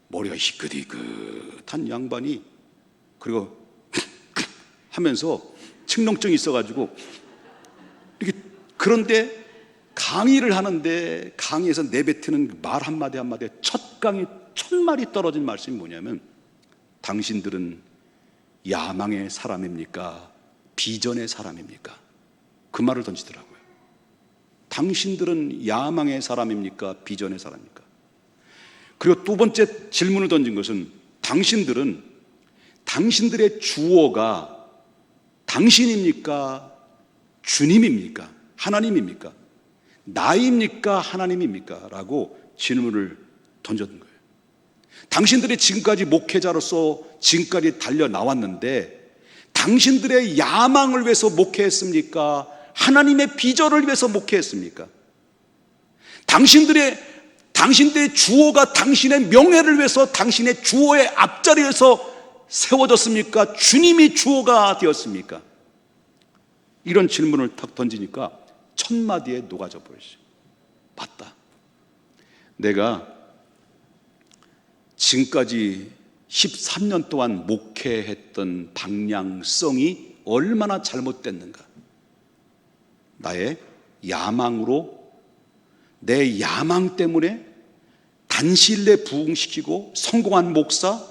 머리가 희끗희끗한 양반이 그리고 하면서 측렁증이 있어가지고 이렇게, 그런데 강의를 하는데 강의에서 내뱉는 말 한마디 한마디에 첫 강의 첫 말이 떨어진 말씀이 뭐냐면, 당신들은 야망의 사람입니까? 비전의 사람입니까? 그 말을 던지더라고요. 당신들은 야망의 사람입니까? 비전의 사람입니까? 그리고 두 번째 질문을 던진 것은, 당신들은 당신들의 주어가 당신입니까? 주님입니까? 하나님입니까? 나입니까? 하나님입니까? 라고 질문을 던졌던 거예요. 당신들이 지금까지 목회자로서 지금까지 달려나왔는데, 당신들의 야망을 위해서 목회했습니까? 하나님의 비전을 위해서 목회했습니까? 당신들의 주어가 당신의 명예를 위해서 당신의 주어의 앞자리에서 세워졌습니까? 주님이 주어가 되었습니까? 이런 질문을 탁 던지니까 첫 마디에 녹아져 버렸어요. 맞다. 내가 지금까지 13년 동안 목회했던 방향성이 얼마나 잘못됐는가. 나의 야망으로, 내 야망 때문에 단시일내 부흥시키고 성공한 목사,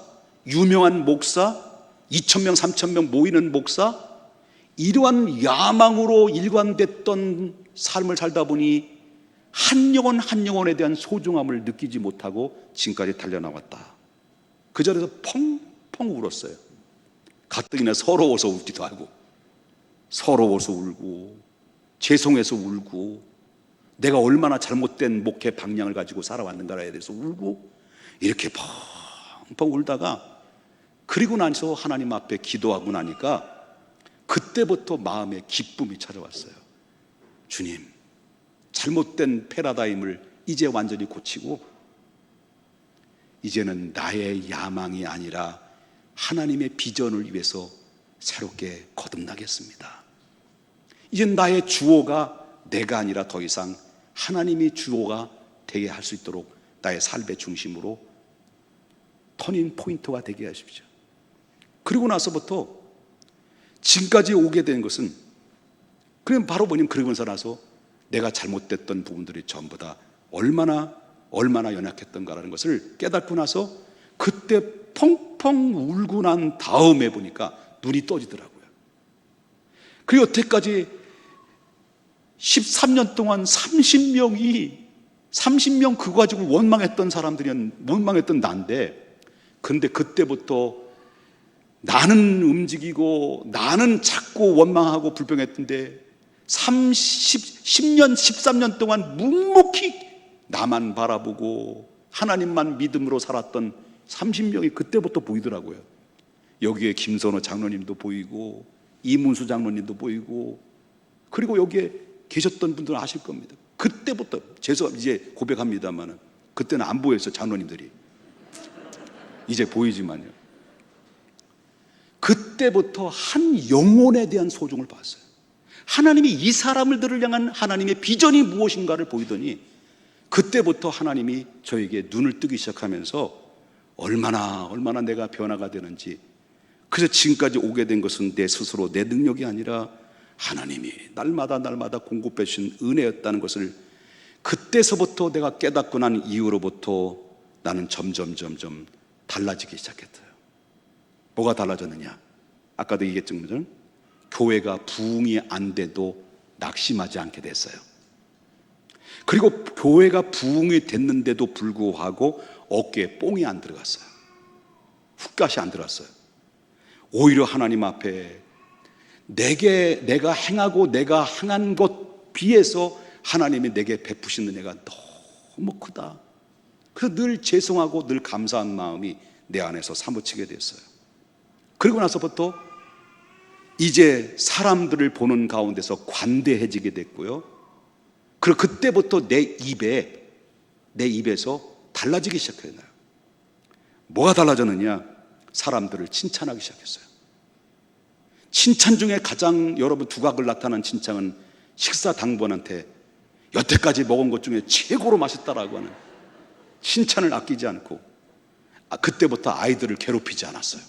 유명한 목사, 2,000명 3,000명 모이는 목사, 이러한 야망으로 일관됐던 삶을 살다 보니 한 영혼 한 영혼에 대한 소중함을 느끼지 못하고 지금까지 달려나왔다. 그 자리에서 펑펑 울었어요. 가뜩이나 서러워서 울기도 하고, 서러워서 울고, 죄송해서 울고, 내가 얼마나 잘못된 목회 방향을 가지고 살아왔는가에 대해서 울고, 이렇게 펑펑 울다가, 그리고 나서 하나님 앞에 기도하고 나니까 그때부터 마음에 기쁨이 찾아왔어요. 주님, 잘못된 패러다임을 이제 완전히 고치고, 이제는 나의 야망이 아니라 하나님의 비전을 위해서 새롭게 거듭나겠습니다. 이젠 나의 주어가 내가 아니라 더 이상 하나님이 주어가 되게 할 수 있도록 나의 삶의 중심으로 터닝 포인트가 되게 하십시오. 그리고 나서부터 지금까지 오게 된 것은, 그럼 바로 뭐냐면, 그러고 나서 내가 잘못됐던 부분들이 전부 다 얼마나 연약했던가라는 것을 깨닫고 나서 그때 펑펑 울고 난 다음에 보니까 눈이 떠지더라고요. 그리고 여태까지 13년 동안 30명 그거 가지고 원망했던 사람들이 원망했던 난데, 근데 그때부터 나는 움직이고 나는 자꾸 원망하고 불평했던데 10년 13년 동안 묵묵히 나만 바라보고 하나님만 믿음으로 살았던 30명이 그때부터 보이더라고요. 여기에 김선호 장로님도 보이고 이문수 장로님도 보이고, 그리고 여기에 계셨던 분들은 아실 겁니다. 그때부터, 죄송합니다, 이제 고백합니다만 그때는 안 보였어요, 장로님들이. 이제 보이지만요, 그때부터 한 영혼에 대한 소중을 봤어요. 하나님이 이 사람들을 향한 하나님의 비전이 무엇인가를 보이더니 그때부터 하나님이 저에게 눈을 뜨기 시작하면서 얼마나 내가 변화가 되는지. 그래서 지금까지 오게 된 것은 내 스스로, 내 능력이 아니라 하나님이 날마다 공급해 주신 은혜였다는 것을 그때서부터 내가 깨닫고 난 이후로부터 나는 점점 달라지기 시작했어요. 뭐가 달라졌느냐? 아까도 얘기했지만 교회가 부흥이 안 돼도 낙심하지 않게 됐어요. 그리고 교회가 부흥이 됐는데도 불구하고 어깨에 뽕이 안 들어갔어요. 훅갓이 안 들어갔어요. 오히려 하나님 앞에 내가 행하고 내가 행한 것 비해서 하나님이 내게 베푸신 은혜가 너무 크다. 그래서 늘 죄송하고 늘 감사한 마음이 내 안에서 사무치게 됐어요. 그리고 나서부터 이제 사람들을 보는 가운데서 관대해지게 됐고요. 그리고 그때부터 내 입에서 달라지기 시작했나요? 뭐가 달라졌느냐? 사람들을 칭찬하기 시작했어요. 칭찬 중에 가장 여러분 두각을 나타난 칭찬은 식사 당번한테 여태까지 먹은 것 중에 최고로 맛있다라고 하는 칭찬을 아끼지 않고, 그때부터 아이들을 괴롭히지 않았어요.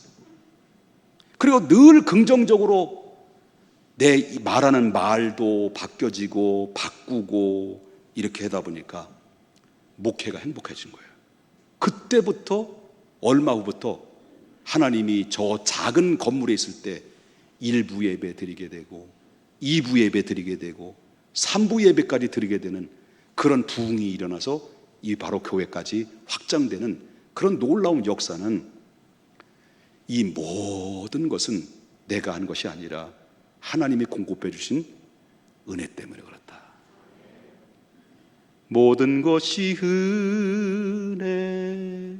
그리고 늘 긍정적으로 내 말하는 말도 바뀌어지고 바꾸고 이렇게 하다 보니까 목회가 행복해진 거예요. 그때부터, 얼마 후부터 하나님이 저 작은 건물에 있을 때 1부 예배 드리게 되고 2부 예배 드리게 되고 3부 예배까지 드리게 되는 그런 부흥이 일어나서 이 바로 교회까지 확장되는 그런 놀라운 역사는, 이 모든 것은 내가 한 것이 아니라 하나님이 공급해 주신 은혜 때문에 그렇다. 모든 것이 은혜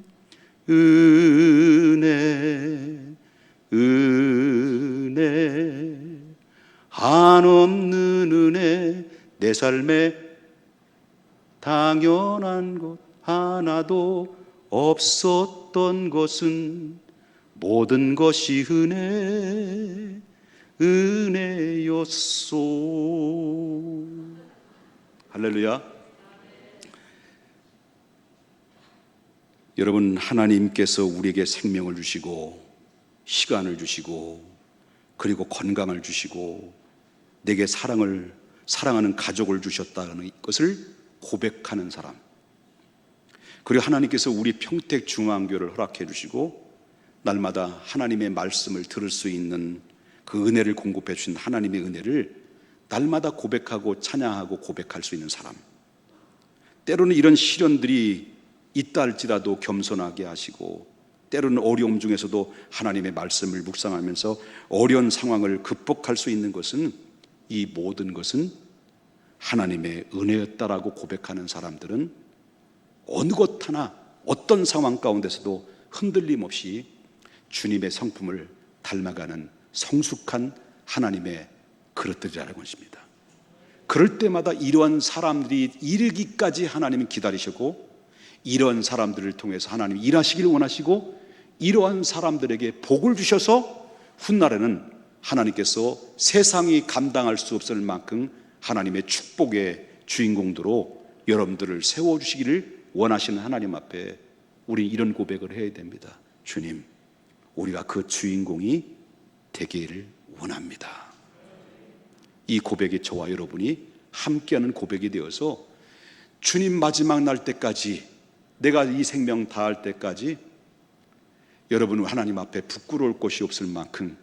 한없는 은혜, 내 삶에 당연한 것 하나도 없었던 것은 모든 것이 은혜였소. 할렐루야. 여러분, 하나님께서 우리에게 생명을 주시고 시간을 주시고 그리고 건강을 주시고 내게 사랑하는 가족을 주셨다는 것을 고백하는 사람, 그리고 하나님께서 우리 평택중앙교를 허락해 주시고 날마다 하나님의 말씀을 들을 수 있는 그 은혜를 공급해 주신 하나님의 은혜를 날마다 고백하고 찬양하고 고백할 수 있는 사람, 때로는 이런 시련들이 있다 할지라도 겸손하게 하시고 때로는 어려움 중에서도 하나님의 말씀을 묵상하면서 어려운 상황을 극복할 수 있는 것은, 이 모든 것은 하나님의 은혜였다라고 고백하는 사람들은 어느 것 하나 어떤 상황 가운데서도 흔들림 없이 주님의 성품을 닮아가는 성숙한 하나님의 그릇들이라는 것입니다. 그럴 때마다 이러한 사람들이 이르기까지 하나님은 기다리시고 이러한 사람들을 통해서 하나님이 일하시길 원하시고 이러한 사람들에게 복을 주셔서 훗날에는 하나님께서 세상이 감당할 수 없을 만큼 하나님의 축복의 주인공들로 여러분들을 세워주시기를 원하시는 하나님 앞에 우리 이런 고백을 해야 됩니다. 주님, 우리가 그 주인공이 되기를 원합니다. 이 고백이 저와 여러분이 함께하는 고백이 되어서 주님 마지막 날 때까지, 내가 이 생명 다할 때까지 여러분은 하나님 앞에 부끄러울 것이 없을 만큼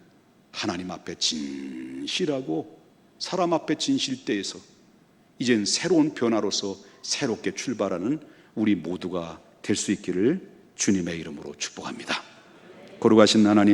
하나님 앞에 진실하고 사람 앞에 진실되어서 이젠 새로운 변화로서 새롭게 출발하는 우리 모두가 될 수 있기를 주님의 이름으로 축복합니다. 거룩하신 하나님,